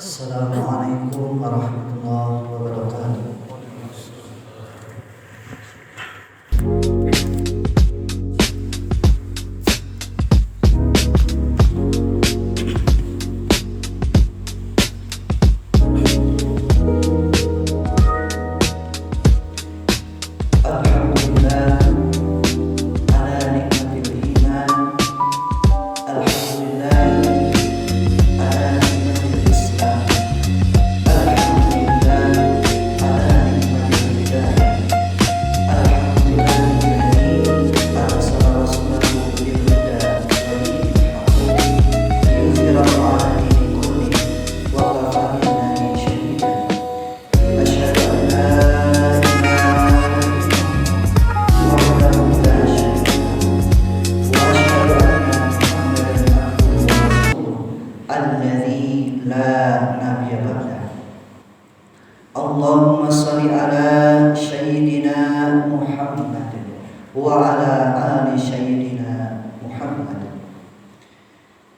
Assalamualaikum warahmatullahi wabarakatuh. Alhamdulillah ala nikmatil iman. Alhamdulillah ala nikmatil Islam. Alhamdulillah ala nikmatil hidayah. Alhamdulillah alladzi arsala rasulahu bil huda wa dinil haqq liyudhhirahu 'ala dini kullihi wa kafa billahi shahidan. Asyhadu an la alladzi la nabiyya ba'dah. Allahumma shalli ala sayyidina Muhammad wa ala ali sayyidina Muhammad.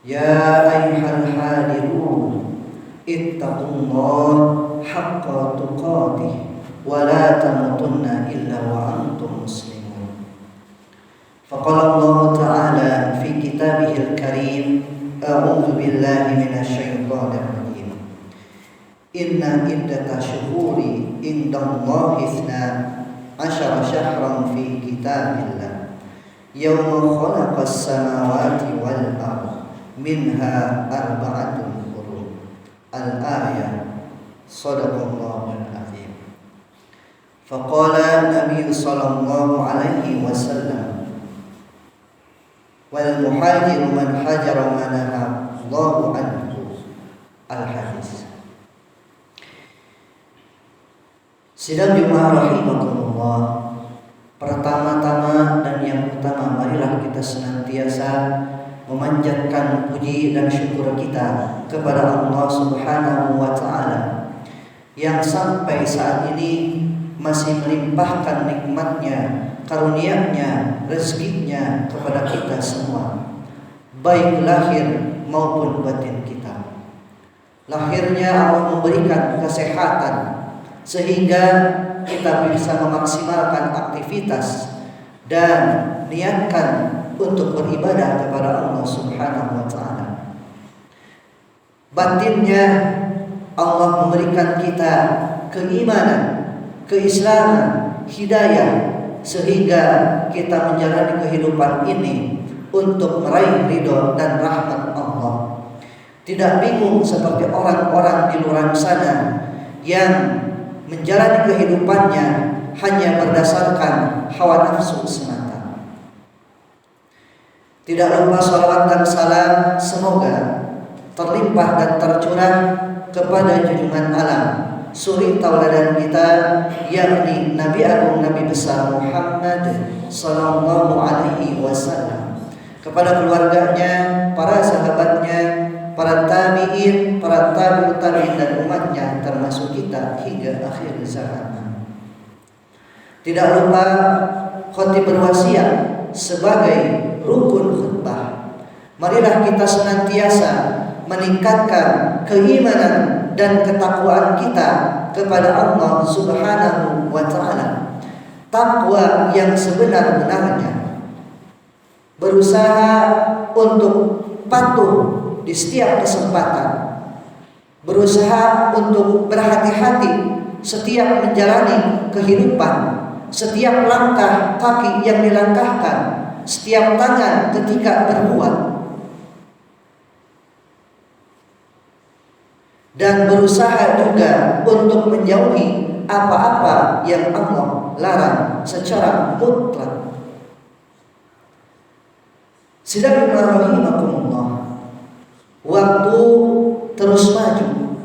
Ya ayyuhal hadirun ittaqullaha haqqa tuqatih wa la tamutunna illa wa antum muslimun. Faqala Allah Ta'ala fi kitabihil karim, a'udzu billahi minasyaitonir rajim. Inna iddatash shuhuri indallahi 12 syahran fi kitabillah yawma khalaqas samawati wal ardh minha arba'atun hurum. Al-ayah. Shadaqallahul azim. Faqala Nabi sallallahu alaihi wasallam, wal muhajiru man hajara ma naha Allahu anhu. Al-hadis. Sidang jemaah rahimakumullah, pertama-tama dan yang utama, marilah kita senantiasa memanjatkan puji dan syukur kita kepada Allah Subhanahu wa Ta'ala yang sampai saat ini masih melimpahkan nikmatnya, karunia-Nya, rezekinya kepada kita semua, baik lahir maupun batin kita. Lahirnya Allah memberikan kesehatan sehingga kita bisa memaksimalkan aktivitas dan niatkan untuk beribadah kepada Allah Subhanahu wa Ta'ala. Batinnya Allah memberikan kita keimanan, keislaman, hidayah, sehingga kita menjalani kehidupan ini untuk meraih ridho dan rahmat Allah. Tidak bingung seperti orang-orang di luar sana yang menjalani kehidupannya hanya berdasarkan hawa nafsu semata. Tidak lupa salawat dan salam semoga terlimpah dan tercurah kepada junjungan alam, suri tauladan kita, yakni Nabi Agung Nabi besar Muhammad sallallahu alaihi wasallam, kepada keluarganya, para sahabatnya, para tabi'in, para tabi'ut tabi'in dan umatnya termasuk kita hingga akhir zaman. Tidak lupa khatib berwasiat sebagai rukun khutbah. Marilah kita senantiasa meningkatkan keimanan dan ketakwaan kita kepada Allah Subhanahu wa Ta'ala. Takwa yang sebenar-benarnya, berusaha untuk patuh di setiap kesempatan, berusaha untuk berhati-hati setiap menjalani kehidupan, setiap langkah kaki yang dilangkahkan, setiap tangan ketika berbuat, dan berusaha juga untuk menjauhi apa-apa yang Allah larang secara mutlak. Sidang rahimakumullah, waktu terus maju.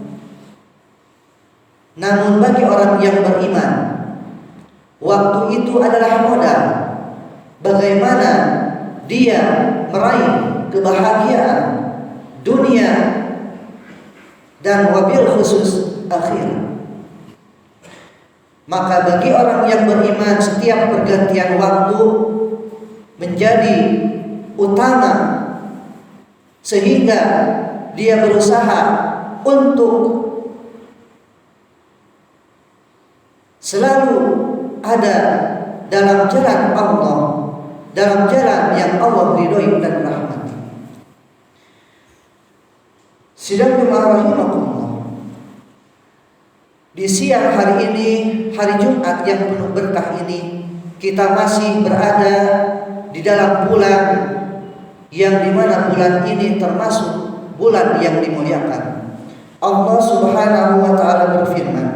Namun bagi orang yang beriman, waktu itu adalah modal bagaimana dia meraih kebahagiaan dunia dan wabil khusus akhir. Maka bagi orang yang beriman, setiap pergantian waktu menjadi utama, sehingga dia berusaha untuk selalu ada dalam jalan Allah, dalam jalan yang Allah ridhoi dan rahmati. Sidang jemaah rahimakumullah, di siang hari ini, hari Jumat yang penuh berkah ini, kita masih berada di dalam bulan yang dimana bulan ini termasuk bulan yang dimuliakan. Allah Subhanahu wa ta'ala berfirman,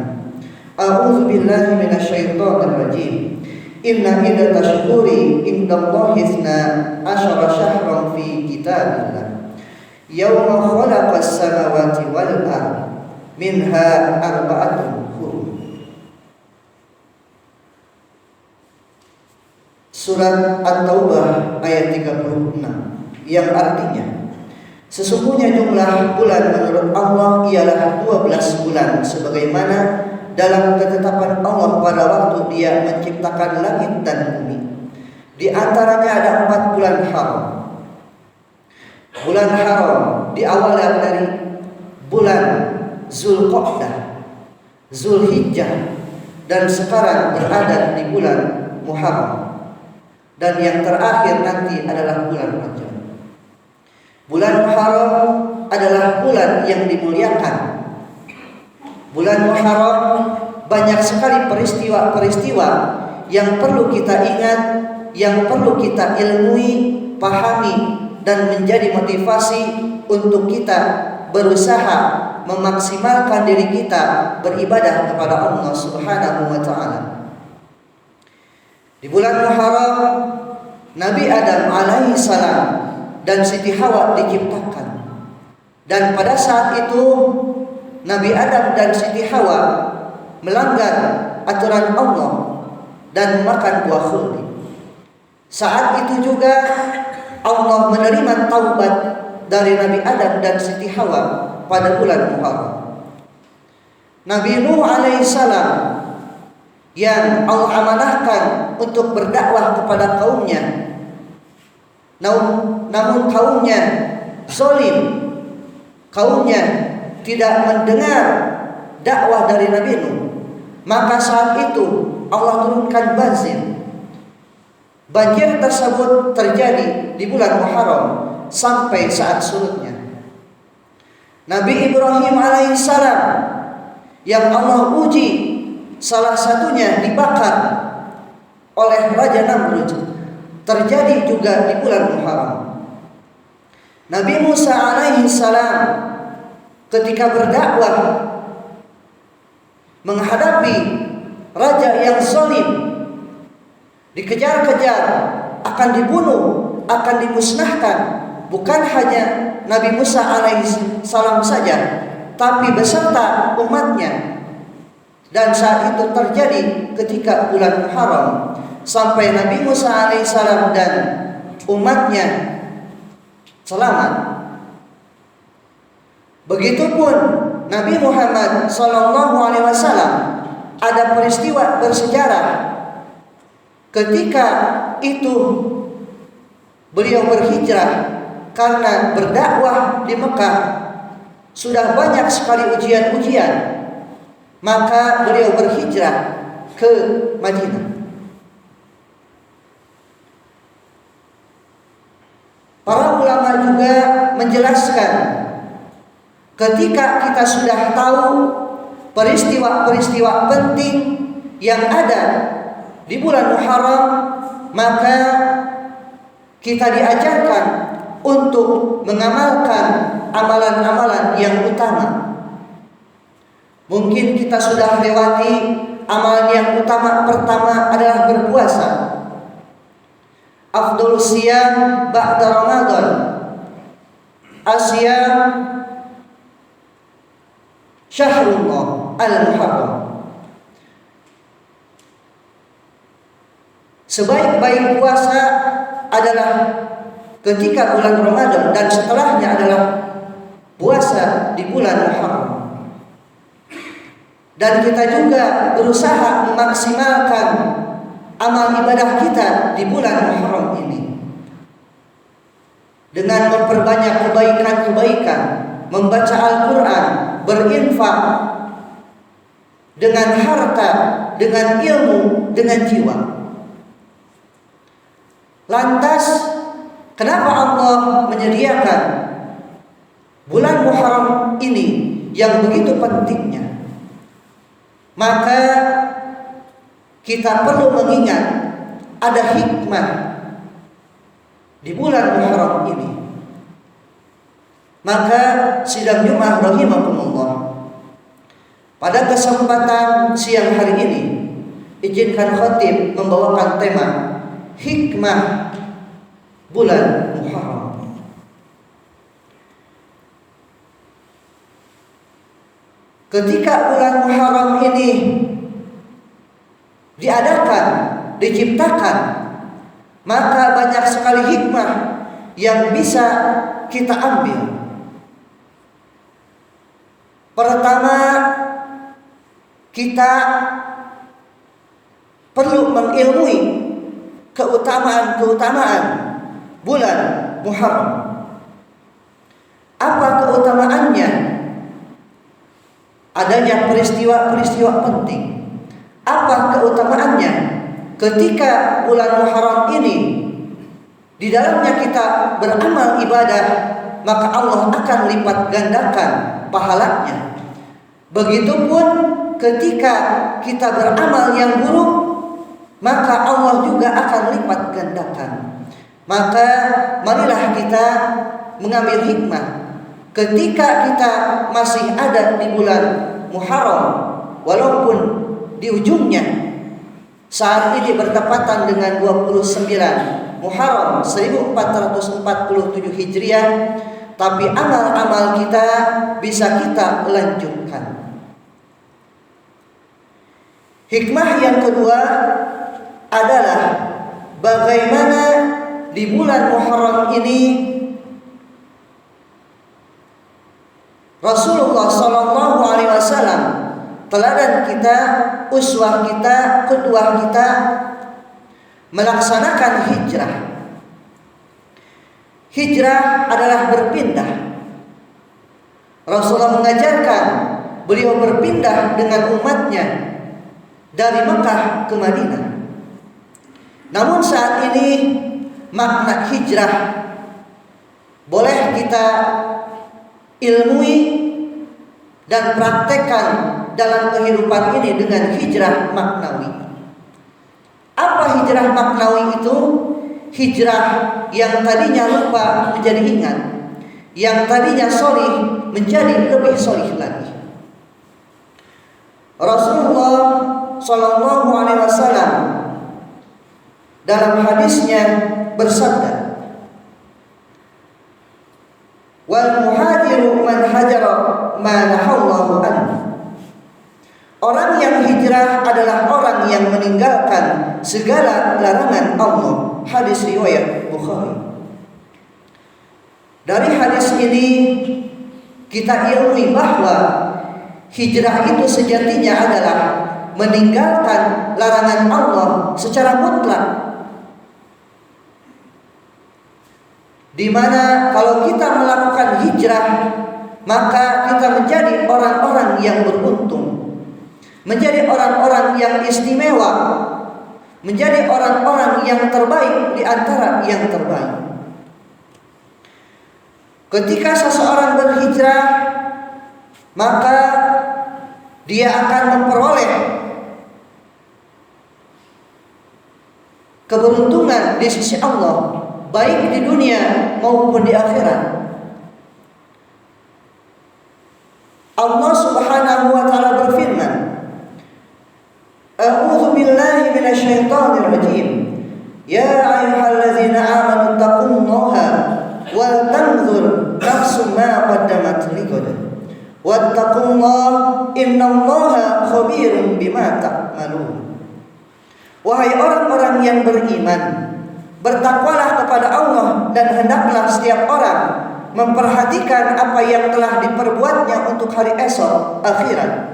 A'udzu billahi minasyaitonir rajim. Inna iddatash syuhuri indallahi 12 syahran fi kitabillah. Yauma khalaqas samawati wal ardh minha arba'atun hurum. Surat At-Taubah ayat 36 yang artinya, sesungguhnya jumlah bulan menurut Allah ialah 12 bulan sebagaimana dalam ketetapan Allah pada waktu Dia menciptakan langit dan bumi. Di antaranya ada 4 bulan haram. Bulan haram diawali dari bulan Zulqa'dah, Zulhijjah, dan sekarang berada di bulan Muharram. Dan yang terakhir nanti adalah bulan Rajab. Bulan Muharram adalah bulan yang dimuliakan. Bulan Muharram banyak sekali peristiwa-peristiwa yang perlu kita ingat, yang perlu kita ilmui, pahami, dan menjadi motivasi untuk kita berusaha memaksimalkan diri kita beribadah kepada Allah Subhanahu wa ta'ala. Di bulan Muharram, Nabi Adam alaihi salam dan Siti Hawa diciptakan. Dan pada saat itu Nabi Adam dan Siti Hawa melanggar aturan Allah dan makan buah khuldi. Saat itu juga Allah menerima taubat dari Nabi Adam dan Siti Hawa pada bulan Muharram. Nabi Nuh alaihi salam yang Allah amanahkan untuk berdakwah kepada kaumnya, namun kaumnya zalim, kaumnya tidak mendengar dakwah dari Nabi Nuh. Maka saat itu Allah turunkan banjir. Banjir tersebut terjadi di bulan Muharram sampai saat surutnya. Nabi Ibrahim alaihissalam yang Allah uji, salah satunya dibakar oleh Raja Namrud, terjadi juga di bulan Muharram. Nabi Musa alaihissalam ketika berdakwah menghadapi raja yang zalim, dikejar-kejar, akan dibunuh, akan dimusnahkan. Bukan hanya Nabi Musa alaihissalam saja, tapi beserta umatnya. Dan saat itu terjadi ketika bulan Muharram, sampai Nabi Musa alaihissalam dan umatnya selamat. Begitupun Nabi Muhammad SAW, ada peristiwa bersejarah ketika itu beliau berhijrah karena berdakwah di Mekah sudah banyak sekali ujian-ujian, maka beliau berhijrah ke Madinah. Para ulama juga menjelaskan, ketika kita sudah tahu peristiwa-peristiwa penting yang ada di bulan Muharram, maka kita diajarkan untuk mengamalkan amalan-amalan yang utama. Mungkin kita sudah lewati amalan yang utama. Pertama adalah berpuasa. Afdhal siyam ba'da Ramadan, asyam syahrullah al-Muharram. Sebaik-baik puasa adalah ketika bulan Ramadan, dan setelahnya adalah puasa di bulan Muharram. Dan kita juga berusaha memaksimalkan amal ibadah kita di bulan Muharram ini dengan memperbanyak kebaikan-kebaikan, membaca Al-Quran, berinfak dengan harta, dengan ilmu, dengan jiwa. Lantas kenapa Allah menyediakan bulan Muharram ini yang begitu pentingnya? Maka kita perlu mengingat ada hikmah di bulan Muharram ini. Maka sidang Jumat rahimakumullah, pada kesempatan siang hari ini izinkan khatib membawakan tema hikmah bulan Muharram. Ketika bulan Muharram ini diadakan, diciptakan, maka banyak sekali hikmah yang bisa kita ambil. Pertama, kita perlu mengilmui keutamaan bulan Muharram. Apa keutamaannya? Adanya peristiwa-peristiwa penting. Apa keutamaannya? Ketika bulan Muharram ini di dalamnya kita beramal ibadah, maka Allah akan lipat gandakan pahalanya. Begitupun ketika kita beramal yang buruk, maka Allah juga akan lipat gandakan. Maka marilah kita mengambil hikmah ketika kita masih ada di bulan Muharram, walaupun di ujungnya saat ini bertepatan dengan 29 Muharram 1447 Hijriah, tapi amal-amal kita bisa kita lanjutkan. Hikmah yang kedua adalah bagaimana di bulan Muharram ini Rasulullah Sallallahu Alaihi Wasallam, teladan kita, uswah kita, qudwah kita, melaksanakan hijrah. Hijrah adalah berpindah. Rasulullah mengajarkan beliau berpindah dengan umatnya dari Mekah ke Madinah. Namun saat ini makna hijrah boleh kita ilmui dan praktekkan dalam kehidupan ini dengan hijrah maknawi. Apa hijrah maknawi itu? Hijrah yang tadinya lupa menjadi ingat, yang tadinya solih menjadi lebih solih lagi. Rasulullah Sallallahu Alaihi Wasallam dalam hadisnya bersabda, "Wal muhajiru man hajara ma nahallahu anhu." Orang yang hijrah adalah orang yang meninggalkan segala larangan Allah. Hadis riwayat Bukhari. Dari hadis ini kita ilmui bahwa hijrah itu sejatinya adalah meninggalkan larangan Allah secara mutlak. Di mana kalau kita melakukan hijrah, maka kita menjadi orang-orang yang beruntung, menjadi orang-orang yang istimewa, menjadi orang-orang yang terbaik di antara yang terbaik. Ketika seseorang berhijrah, maka dia akan memperoleh keberuntungan di sisi Allah, baik di dunia maupun di akhirat. Allah Subhanahu wa taala berfirman, "A'udzu billahi minasyaitonir rajim. Ya ayyuhalladzina amanu taqullaha wal tanzur nafsum ma qaddamat lighad. Wattaqullaha innallaha khabirum bima ta'malun." Wahai orang-orang yang beriman, bertakwalah kepada Allah dan hendaklah setiap orang memperhatikan apa yang telah diperbuatnya untuk hari esok akhirat.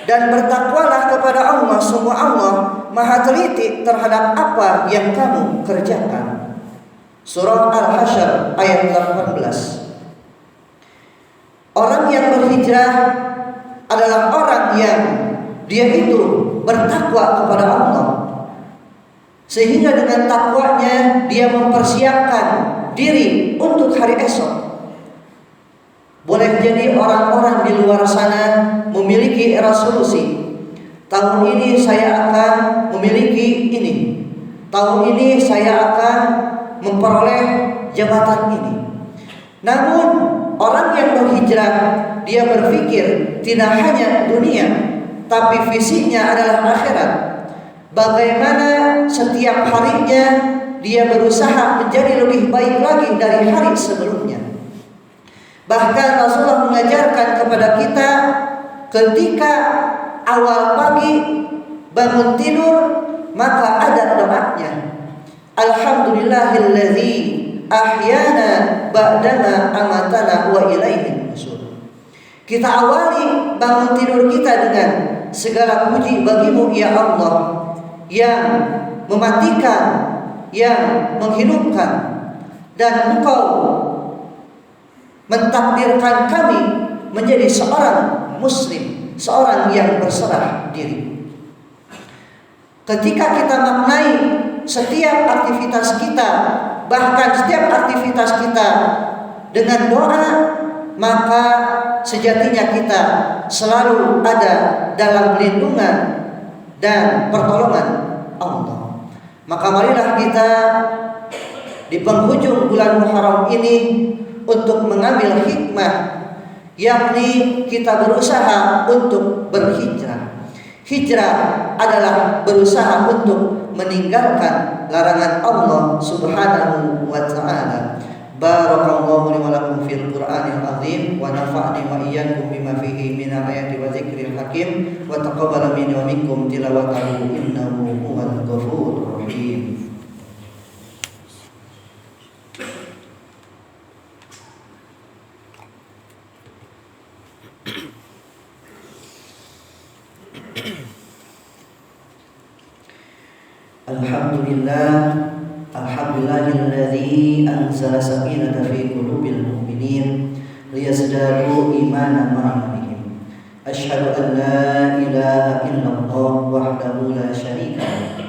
Dan bertakwalah kepada Allah, sungguh Allah Maha teliti terhadap apa yang kamu kerjakan. Surah Al-Hasyr ayat 18. Orang yang berhijrah hijrah adalah orang yang dia itu bertakwa kepada Allah, sehingga dengan takwanya dia mempersiapkan diri untuk hari esok. Boleh jadi orang-orang di luar sana memiliki resolusi, tahun ini saya akan memiliki ini, tahun ini saya akan memperoleh jabatan ini. Namun orang yang berhijrah, dia berpikir tidak hanya dunia, tapi visinya adalah akhirat. Bagaimana setiap harinya dia berusaha menjadi lebih baik lagi dari hari sebelumnya. Bahkan Rasulullah mengajarkan kepada kita ketika awal pagi bangun tidur, maka ada doanya. Alhamdulillahilladzi ahyana ba'dama amatana wa ilaihi nusyur. Kita awali bangun tidur kita dengan segala puji bagimu ya Allah, yang mematikan, yang menghidupkan, dan Engkau mentakdirkan kami menjadi seorang muslim, seorang yang berserah diri. Ketika kita maknai setiap aktivitas kita, bahkan setiap aktivitas kita dengan doa, maka sejatinya kita selalu ada dalam lindungan dan pertolongan Allah. Maka marilah kita di penghujung bulan Muharram ini untuk mengambil hikmah, yakni kita berusaha untuk berhijrah. Hijrah adalah berusaha untuk meninggalkan larangan Allah Subhanahu wa ta'ala. Barakallahu li wa lakum fil Qur'anil azim wa nafa'ni wa iyyakum bima fihi minal ayati wa dzikril hakim wa taqabbala minni wa minkum tilawatahu innahu huwal ghafurur rahim. Alhamdulillahilladzi anzala sakinata fi qulubil mu'minin liyazdadu imanan ma'a imanihim. Asyhadu an la ilaha illallah wahdahu la syarika lahu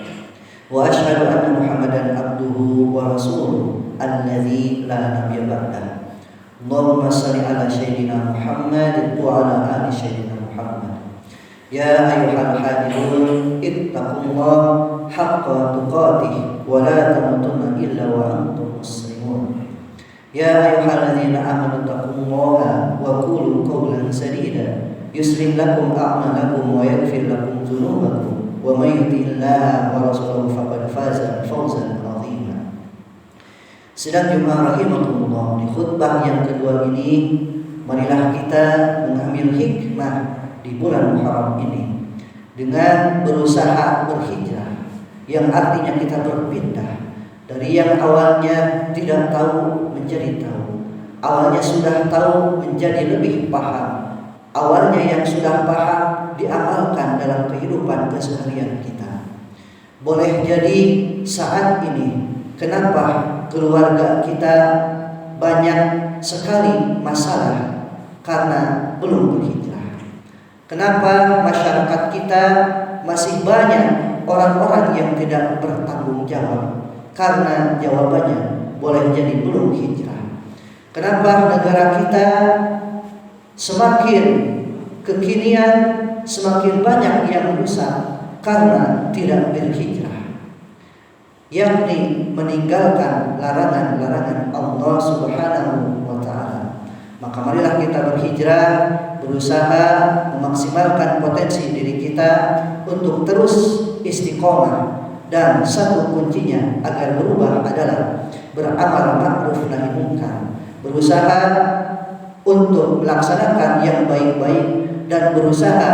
wa asyhadu anna Muhammadan abduhu wa rasuluhu alladzi la nabiyya ba'dahu. Allahumma shalli ala sayyidina Muhammad wa ala ali sayyidina Muhammad. Ya ayyuhal hadirun ittaqullaha haqqa tuqatih wa la tamutunna illa wa antum muslimun. Ya ayyuhalladzina amanu taqullaha wa qulu qawlan sadida yuslih lakum a'malakum wa yaghfir lakum dzunubakum wa may yuti'illaha wa rasulahu faqad faza fawzan 'azima. Sedang jemaah rahimakumullah, di khutbah yang kedua ini marilah kita mengambil hikmah di bulan Muharram ini dengan berusaha berhijrah, yang artinya kita berpindah dari yang awalnya tidak tahu menjadi tahu, awalnya sudah tahu menjadi lebih paham, awalnya yang sudah paham diamalkan dalam kehidupan keseharian kita. Boleh jadi saat ini kenapa keluarga kita banyak sekali masalah karena belum berhijrah. Kenapa masyarakat kita masih banyak orang-orang yang tidak bertanggung jawab? Karena jawabannya boleh jadi belum hijrah. Kenapa negara kita semakin kekinian, semakin banyak yang rusak? Karena tidak berhijrah, yakni meninggalkan larangan-larangan Allah Subhanahu wa ta'ala. Maka marilah kita berhijrah, berusaha memaksimalkan potensi diri kita untuk terus istiqomah, dan satu kuncinya agar berubah adalah beramal ma'ruf nahi munkar, berusaha untuk melaksanakan yang baik-baik dan berusaha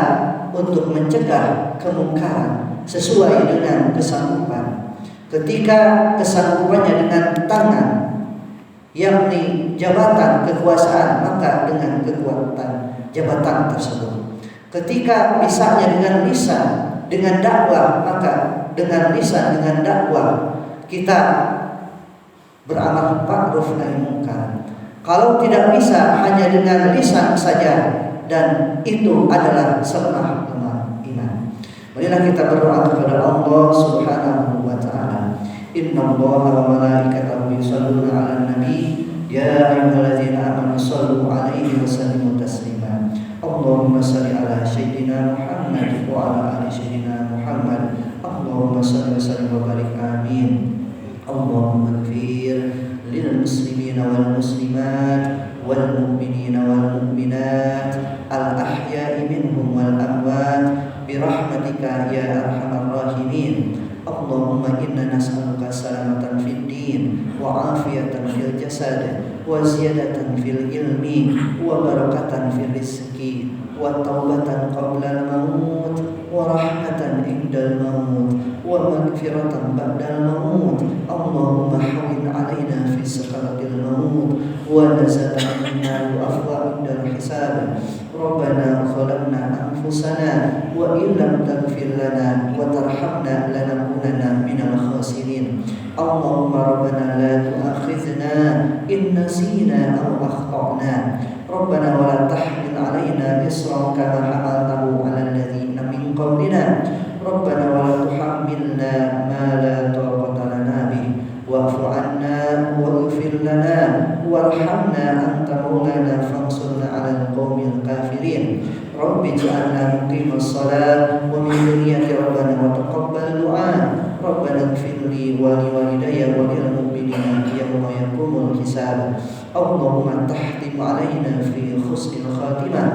untuk mencegah kemungkaran sesuai dengan kesanggupan. Ketika kesanggupannya dengan tangan, yakni jabatan kekuasaan, maka dengan kekuatan jabatan tersebut. Ketika bisanya dengan lisan, dengan dakwah, maka dengan lisan, dengan dakwah kita beramal ma'ruf nahi munkar. Kalau tidak bisa hanya dengan lisan saja, dan itu adalah selemah-lemah iman. Marilah kita berdoa kepada Allah Subhanahu wa taala. Innallaha wa malaikatahu yusholluna 'alan nabi ya ayyuhalladzina amanu shallu 'alaihi wa sallimu taslima. Allahumma shalli 'ala sayyidina Muhammad wa 'ala ali sayyidina Muhammad. Allahumma shalli wa sallim wa barik amin. Allahumma ighfir lil muslimina wal muslimat wal mu'minina wal mu'minat al ahya'i minhum wal amwat birahmatika ya arhamar rahimin. Allahumma inna nas'aluka salamatan fid din wa afiyatan fil jasad wa ziyadatan fil ilmi wa barakatan fil rizqi wa taubatan qabla al maut wa rahmatan indal maut wa maghfiratan ba'dal maut. Allahumma hawwin 'alaina fi sakaratil maut wa nazatan minna wa afwa indal hisab. Rabbana zalamna anfusana wa illam taghfir lana wa tarhamna lanakunanna minal khasirin. Allahumma rabbana la tu'akhidhna in nasina aw akhtana. Rabbana wa la tahmil 'alaina isran kama hamaltahu 'alal ladzina min qablina. Rabbana wa la tuhammilna ma la taqata lana bih wa'fu 'anna waghfir lana warhamna anta maulana fansurna 'alal qaumil kafirin. Rabbi ij'alna muqimas shalah wa min dhurriyyati rabbana wa taqabbal du'a. Rabbana ighfir li wa li walidayya wa lil mu'minina yawma yaqumul hisab. Allahumma tahtim 'alaina fi husnil khatimah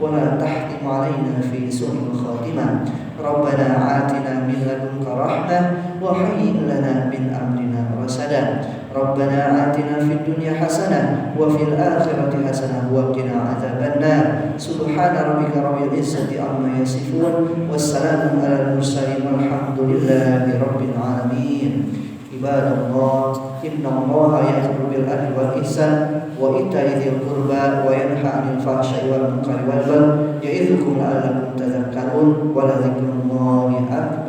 wa la tahtim 'alaina fi su'il khatimah. Rabbana atina min ladunka rahmah wa hayyi' lana min amrina rasada. Rabbana atina fid dunya hasanah wa fil akhirati hasanah wa qina adzabannar. Subhana rabbika rabbil izzati amma yasifun wassalamun alal mursalin walhamdulillahi rabbil alamin. Ibadallah, innallaha ya'muru bil adli wal ihsan wa ita'i dzil qurba wa yanha 'anil fahsya'i wal munkari wal baghi ya'idzukum la'allakum tadhakkarun wa la dzikrullahi akbar.